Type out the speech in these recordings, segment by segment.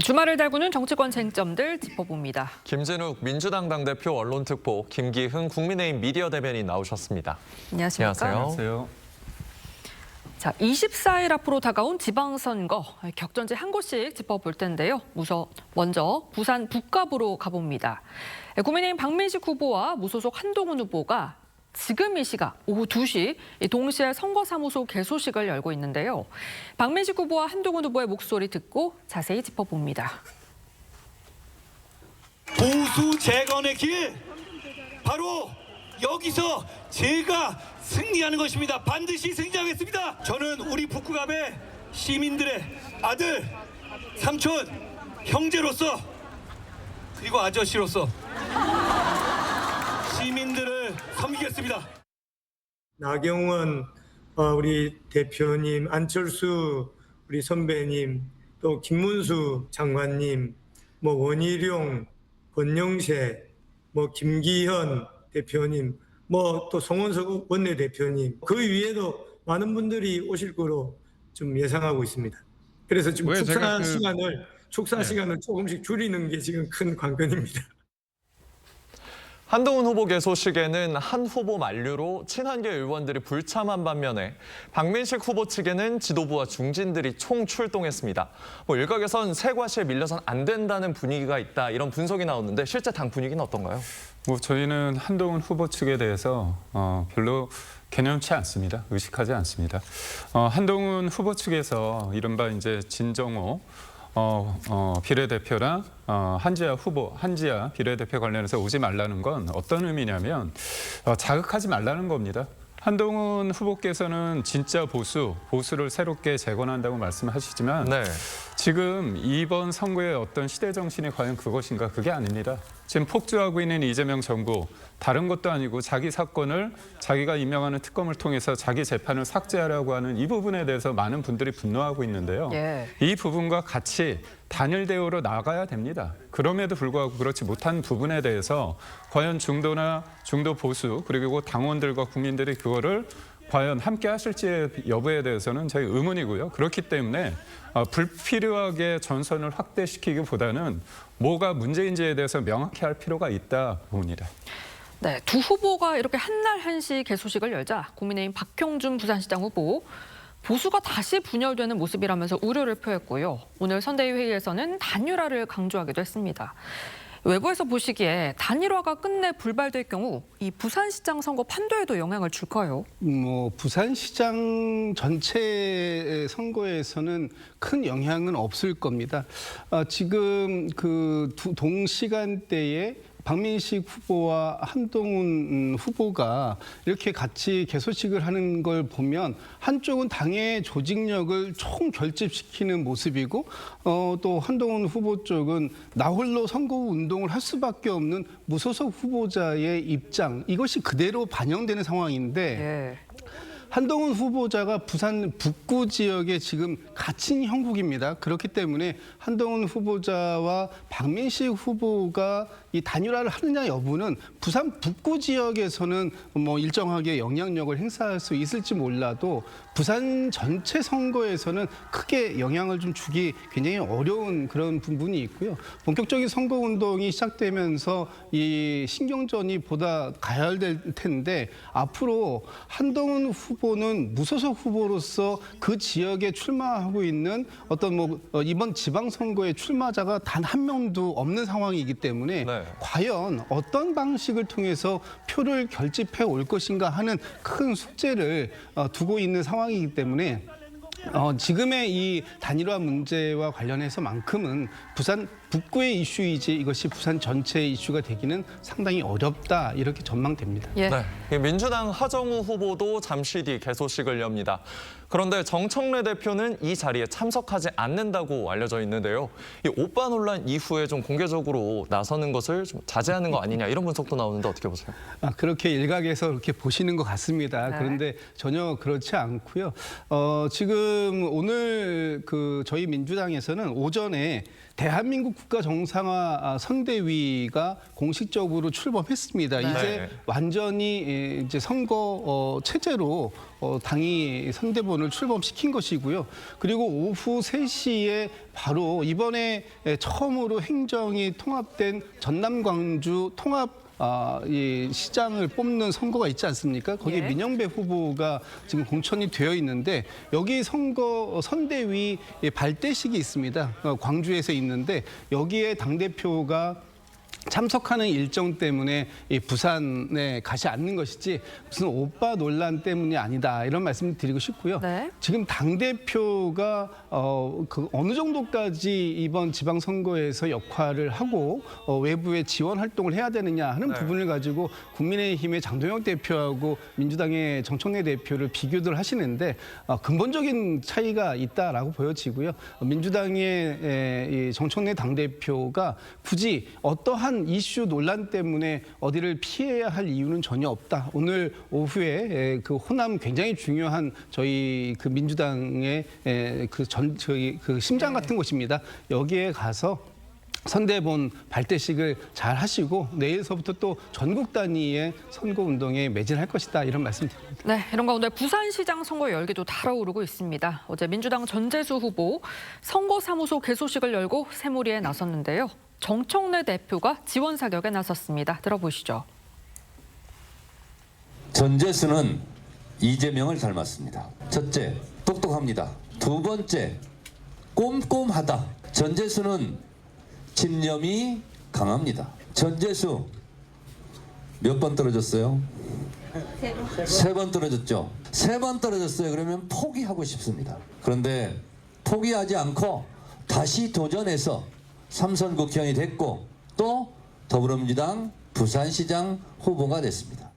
주말을 달구는 정치권 쟁점들 짚어봅니다. 김진욱 민주당 당대표 언론특보, 김기흥 국민의힘 미디어 대변인 나오셨습니다. 안녕하십니까? 안녕하세요. 자, 24일 앞으로 다가온 지방선거 격전지 한 곳씩 짚어볼 텐데요. 먼저 부산 북갑으로 가봅니다. 국민의힘 박민식 후보와 무소속 한동훈 후보가 지금 이 시각 오후 2시 동시에 선거사무소 개소식을 열고 있는데요. 박민식 후보와 한동훈 후보의 목소리 듣고 자세히 짚어봅니다. 보수 재건의 길, 바로 여기서 제가 승리하는 것입니다. 반드시 승리하겠습니다. 저는 우리 북구갑의 시민들의 아들, 삼촌, 형제로서 그리고 아저씨로서 시민들을 섬기겠습니다. 나경원 우리 대표님, 안철수 우리 선배님, 또 김문수 장관님, 원희룡, 권영세, 김기현 대표님, 또 송원석 원내대표님, 그 위에도 많은 분들이 오실 거로 좀 예상하고 있습니다. 그래서 지금 축사 시간을 조금씩 줄이는 게 지금 큰 관건입니다. 한동훈 후보 개소식에는 한 후보 만류로 친한계 의원들이 불참한 반면에 박민식 후보 측에는 지도부와 중진들이 총출동했습니다. 일각에선 새 과시에 밀려선 안 된다는 분위기가 있다, 이런 분석이 나오는데 실제 당 분위기는 어떤가요? 저희는 한동훈 후보 측에 대해서 별로 개념치 않습니다. 의식하지 않습니다. 한동훈 후보 측에서 이른바 이제 진정호 비례대표랑 한지아 비례대표 관련해서 오지 말라는 건 어떤 의미냐면 자극하지 말라는 겁니다. 한동훈 후보께서는 진짜 보수를 새롭게 재건한다고 말씀하시지만 네. 지금 이번 선거의 어떤 시대 정신이 과연 그것인가? 그게 아닙니다. 지금 폭주하고 있는 이재명 정부, 다른 것도 아니고 자기 사건을 자기가 임명하는 특검을 통해서 자기 재판을 삭제하려고 하는 이 부분에 대해서 많은 분들이 분노하고 있는데요. 이 부분과 같이 단일 대우로 나가야 됩니다. 그럼에도 불구하고 그렇지 못한 부분에 대해서 과연 중도 보수 그리고 당원들과 국민들이 그거를 과연 함께 하실지 여부에 대해서는 저희 의문이고요. 그렇기 때문에 불필요하게 전선을 확대시키기보다는 뭐가 문제인지에 대해서 명확히 할 필요가 있다 봅니다. 네, 두 후보가 이렇게 한날 한시 개소식을 열자 국민의힘 박형준 부산시장 후보 보수가 다시 분열되는 모습이라면서 우려를 표했고요. 오늘 선대위 회의에서는 단일화를 강조하기도 했습니다. 외부에서 보시기에 단일화가 끝내 불발될 경우 이 부산시장 선거 판도에도 영향을 줄까요? 부산시장 전체 선거에서는 큰 영향은 없을 겁니다. 지금 그 동시간대에 박민식 후보와 한동훈 후보가 이렇게 같이 개소식을 하는 걸 보면 한쪽은 당의 조직력을 총결집시키는 모습이고 또 한동훈 후보 쪽은 나 홀로 선거 운동을 할 수밖에 없는 무소속 후보자의 입장, 이것이 그대로 반영되는 상황인데 한동훈 후보자가 부산 북구 지역에 지금 갇힌 형국입니다. 그렇기 때문에 한동훈 후보자와 박민식 후보가 이 단일화를 하느냐 여부는 부산 북구 지역에서는 일정하게 영향력을 행사할 수 있을지 몰라도 부산 전체 선거에서는 크게 영향을 좀 주기 굉장히 어려운 그런 부분이 있고요. 본격적인 선거 운동이 시작되면서 이 신경전이 보다 가열될 텐데 앞으로 한동훈 후보는 무소속 후보로서 그 지역에 출마하고 있는 어떤 이번 지방선거의 출마자가 단 한 명도 없는 상황이기 때문에 과연 어떤 방식을 통해서 표를 결집해 올 것인가 하는 큰 숙제를 두고 있는 상황이기 때문에 지금의 이 단일화 문제와 관련해서만큼은 부산 북구의 이슈이지 이것이 부산 전체의 이슈가 되기는 상당히 어렵다, 이렇게 전망됩니다. 네, 민주당 하정우 후보도 잠시 뒤 개소식을 엽니다. 그런데 정청래 대표는 이 자리에 참석하지 않는다고 알려져 있는데요. 이 오빠 논란 이후에 좀 공개적으로 나서는 것을 좀 자제하는 거 아니냐, 이런 분석도 나오는데 어떻게 보세요? 그렇게 일각에서 그렇게 보시는 것 같습니다. 그런데 전혀 그렇지 않고요. 지금 오늘 저희 민주당에서는 오전에 대한민국 국가정상화 선대위가 공식적으로 출범했습니다. 이제 완전히 이제 선거 체제로 당이 선대본 후보를 출범시킨 것이고요. 그리고 오후 3시에 바로 이번에 처음으로 행정이 통합된 전남 광주 통합 이 시장을 뽑는 선거가 있지 않습니까? 거기에 예. 민영배 후보가 지금 공천이 되어 있는데 여기 선거 선대위 발대식이 있습니다. 광주에서 있는데 여기에 당대표가 참석하는 일정 때문에 이 부산에 가지 않는 것이지 무슨 오빠 논란 때문이 아니다 이런 말씀을 드리고 싶고요. 네. 지금 당 대표가 어느 정도까지 이번 지방선거에서 역할을 하고 외부의 지원 활동을 해야 되느냐 하는 부분을 가지고 국민의힘의 장동영 대표하고 민주당의 정청래 대표를 비교들 하시는데 근본적인 차이가 있다라고 보여지고요. 민주당의 이 정청래 당 대표가 굳이 어떠한 이슈 논란 때문에 어디를 피해야 할 이유는 전혀 없다. 오늘 오후에 그 호남 굉장히 중요한 저희 그 민주당의 저희 그 심장 같은 곳입니다. 여기에 가서 선대본 발대식을 잘 하시고 내일서부터 또 전국 단위의 선거 운동에 매진할 것이다 이런 말씀드립니다. 네, 이런 가운데 부산시장 선거 열기도 달아오르고 있습니다. 어제 민주당 전재수 후보 선거사무소 개소식을 열고 새누리에 나섰는데요. 정청래 대표가 지원 사격에 나섰습니다. 들어보시죠. 전재수는 이재명을 닮았습니다. 첫째, 똑똑합니다. 두 번째, 꼼꼼하다. 전재수는 집념이 강합니다. 전재수 몇 번 떨어졌어요? 3번 떨어졌죠. 3번 떨어졌어요. 그러면 포기하고 싶습니다. 그런데 포기하지 않고 다시 도전해서 3선 국회의원이 됐고 또 더불어민주당 부산시장 후보가 됐습니다.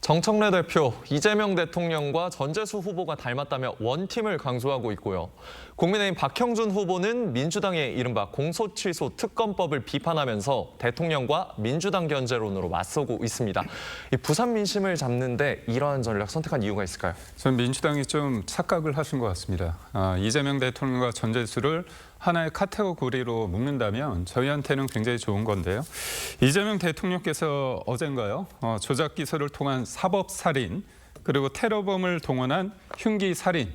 정청래 대표, 이재명 대통령과 전재수 후보가 닮았다며 원팀을 강조하고 있고요. 국민의힘 박형준 후보는 민주당의 이른바 공소취소 특검법을 비판하면서 대통령과 민주당 견제론으로 맞서고 있습니다. 이 부산 민심을 잡는데 이러한 전략 선택한 이유가 있을까요? 전 민주당이 좀 착각을 하신 것 같습니다. 이재명 대통령과 전재수를 하나의 카테고리로 묶는다면 저희한테는 굉장히 좋은 건데요. 이재명 대통령께서 어젠가요, 조작 기소를 통한 사법살인, 그리고 테러범을 동원한 흉기살인,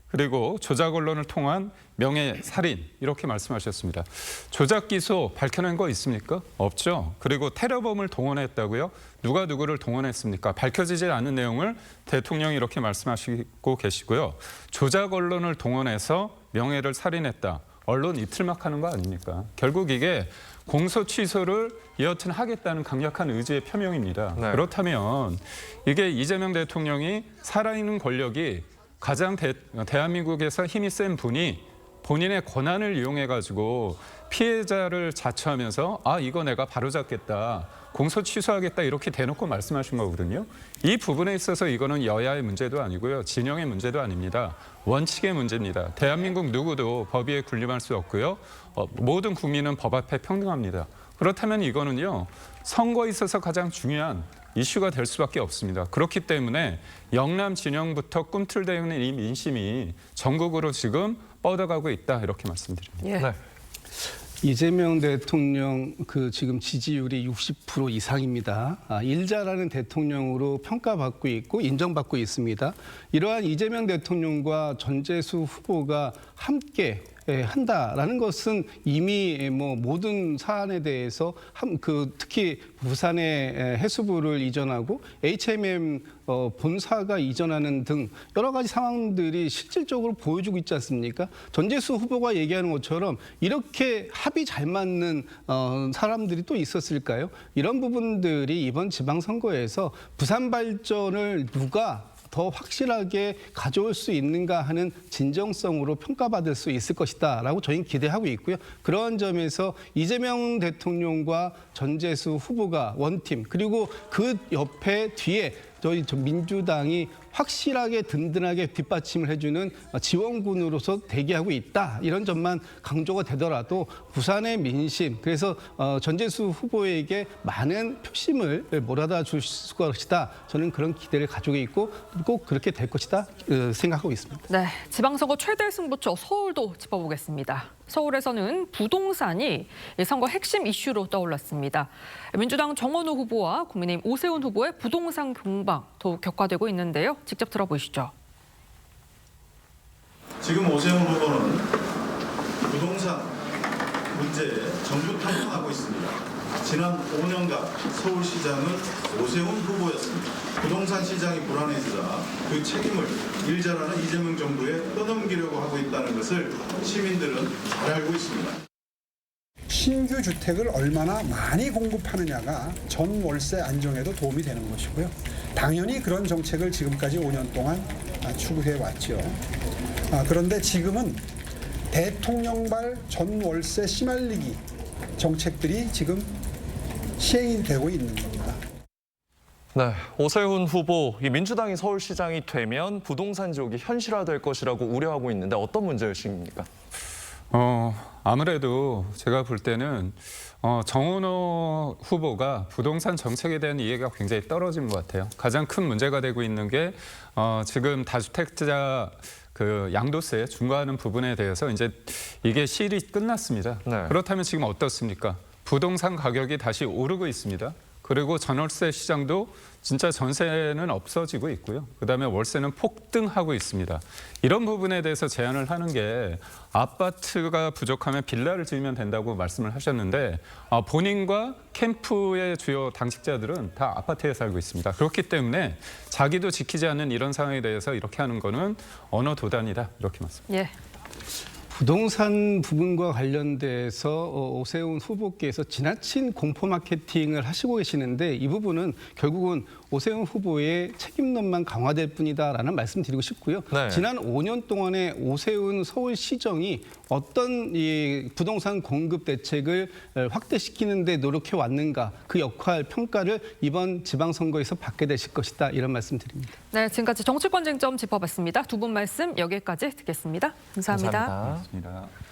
그리고 조작 언론을 통한 명예살인 이렇게 말씀하셨습니다. 조작 기소 밝혀낸 거 있습니까? 없죠. 그리고 테러범을 동원했다고요? 누가 누구를 동원했습니까? 밝혀지지 않은 내용을 대통령이 이렇게 말씀하시고 계시고요. 조작 언론을 동원해서 명예를 살인했다. 언론 이틀막 하는 거 아닙니까? 결국 이게 공소 취소를 여하튼 하겠다는 강력한 의지의 표명입니다. 네. 그렇다면 이게 이재명 대통령이 살아있는 권력이 가장 대한민국에서 힘이 센 분이 본인의 권한을 이용해가지고 피해자를 자처하면서 이거 내가 바로잡겠다. 공소 취소하겠다 이렇게 대놓고 말씀하신 거거든요. 이 부분에 있어서 이거는 여야의 문제도 아니고요. 진영의 문제도 아닙니다. 원칙의 문제입니다. 대한민국 누구도 법 위에 군림할 수 없고요. 모든 국민은 법 앞에 평등합니다. 그렇다면 이거는요. 선거에 있어서 가장 중요한 이슈가 될 수밖에 없습니다. 그렇기 때문에 영남 진영부터 꿈틀대는 이 민심이 전국으로 지금 뻗어가고 있다 이렇게 말씀드립니다. 예. 네. 이재명 대통령 지금 지지율이 60% 이상입니다. 일자라는 대통령으로 평가받고 있고 인정받고 있습니다. 이러한 이재명 대통령과 전재수 후보가 함께 한다라는 것은 이미 모든 사안에 대해서 특히 부산의 해수부를 이전하고 HMM 본사가 이전하는 등 여러 가지 상황들이 실질적으로 보여주고 있지 않습니까? 전재수 후보가 얘기하는 것처럼 이렇게 합이 잘 맞는 사람들이 또 있었을까요? 이런 부분들이 이번 지방선거에서 부산 발전을 누가 더 확실하게 가져올 수 있는가 하는 진정성으로 평가받을 수 있을 것이다라고 저희는 기대하고 있고요. 그런 점에서 이재명 대통령과 전재수 후보가 원팀 그리고 그 옆에 뒤에 저희 민주당이 확실하게 든든하게 뒷받침을 해주는 지원군으로서 대기하고 있다. 이런 점만 강조가 되더라도 부산의 민심, 그래서 전재수 후보에게 많은 표심을 몰아다 줄 것이다. 저는 그런 기대를 가지고 있고 꼭 그렇게 될 것이다 생각하고 있습니다. 네, 지방선거 최대 승부처 서울도 짚어보겠습니다. 서울에서는 부동산이 선거 핵심 이슈로 떠올랐습니다. 민주당 정원우 후보와 국민의힘 오세훈 후보의 부동산 공방 더욱 격화되고 있는데요. 직접 들어보시죠. 지금 오세훈 후보는 부동산 문제에 전부 탐구하고 있습니다. 지난 5년간 서울시장은 오세훈 후보였습니다. 부동산 시장이 불안해지자 그 책임을 일자라는 이재명 정부에 떠넘기려고 하고 있다는 것을 시민들은 잘 알고 있습니다. 신규 주택을 얼마나 많이 공급하느냐가 전 월세 안정에도 도움이 되는 것이고요. 당연히 그런 정책을 지금까지 5년 동안 추구해 왔죠. 그런데 지금은 대통령발 전 월세 씨말리기 정책들이 지금 시행이 되고 있는 겁니다. 네, 오세훈 후보, 이 민주당이 서울시장이 되면 부동산 지옥이 현실화될 것이라고 우려하고 있는데 어떤 문제의식입니까? 아무래도 제가 볼 때는 정은호 후보가 부동산 정책에 대한 이해가 굉장히 떨어진 것 같아요. 가장 큰 문제가 되고 있는 게 지금 다주택자 그 양도세 중과하는 부분에 대해서 이제 이게 시일이 끝났습니다. 네. 그렇다면 지금 어떻습니까? 부동산 가격이 다시 오르고 있습니다. 그리고 전월세 시장도 진짜 전세는 없어지고 있고요. 그다음에 월세는 폭등하고 있습니다. 이런 부분에 대해서 제안을 하는 게 아파트가 부족하면 빌라를 지으면 된다고 말씀을 하셨는데 본인과 캠프의 주요 당직자들은 다 아파트에 살고 있습니다. 그렇기 때문에 자기도 지키지 않는 이런 상황에 대해서 이렇게 하는 거는 언어 도단이다 이렇게 말씀합니다. 예. 부동산 부분과 관련돼서 오세훈 후보께서 지나친 공포 마케팅을 하시고 계시는데 이 부분은 결국은 오세훈 후보의 책임론만 강화될 뿐이다라는 말씀 드리고 싶고요. 네. 지난 5년 동안에 오세훈 서울시정이 어떤 이 부동산 공급 대책을 확대시키는 데 노력해 왔는가 그 역할 평가를 이번 지방선거에서 받게 되실 것이다 이런 말씀 드립니다. 네, 지금까지 정치권 쟁점 짚어봤습니다. 두 분 말씀 여기까지 듣겠습니다. 감사합니다. 감사합니다. 고맙습니다.